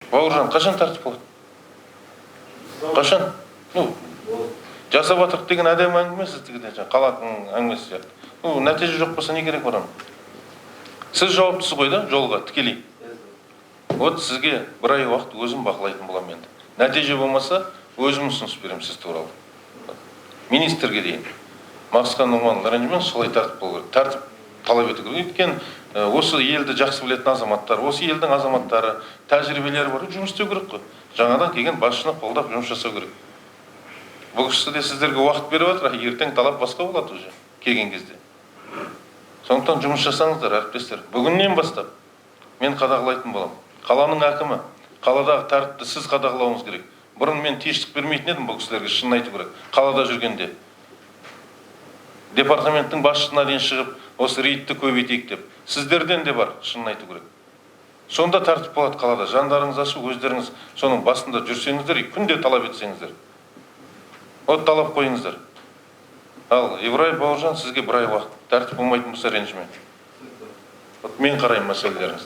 Бауыржан, қашан тәртіп болады? Қашан? Жасап атырық деген әдем әңгімесі қалатын әңгімесі сияқты. Нәтиже жоқ болса не керек оған? Сіз жауаптысыз ғой да, жолға тікелей. Вот сізге бір ай уақыт өзім бақылайтын боламын енді. Нәтиже болмаса, өзім ұсыныс беремін сіз туралы. Министрге дейін. Мақсұтхан Нұғманұлы ренжімен солай тәртіп болу керек. Тәртіп талап ету керек. Өйткені осы елді жақсы білетін азаматтар, осы елдің азаматтары, тәжірибелері бар, жұмыс істеу керек қой. Жаңадан келген басшыны қолдап жұмыс жасау керек. Бұл кісі де сіздерге уақыт беріп жатыр, ертең талап басқа болады уже келген кезде. Сондықтан жұмыс жасаңыздар, әріптестер. Бүгіннен бастап мен қадағалайтын боламын. Қаланың әкімі, қаладағы тәртіпті сіз қадағалауыңыз керек. Бұрын мен тиіштік бермейтін едім бұл кісілерге, шынын айту керек. Қалада жүргенде департаменттің басшысына дейін шығып, осы рейдті көбейтейік деп. Сіздерден де бар, шынын айту керек. Сонда тәртіп болады қалада. Жандарыңыз ашып, өздеріңіз соның басында жүрсеңіздер, күнде талап етсеңіздер. Вот талап қойыңыздар. Ал Ибраев Бауыржан, сізге бір ай уақыт. Тәртіп болмайтын болса ренжіме. Вот мен қараймын мәселелеріңізді.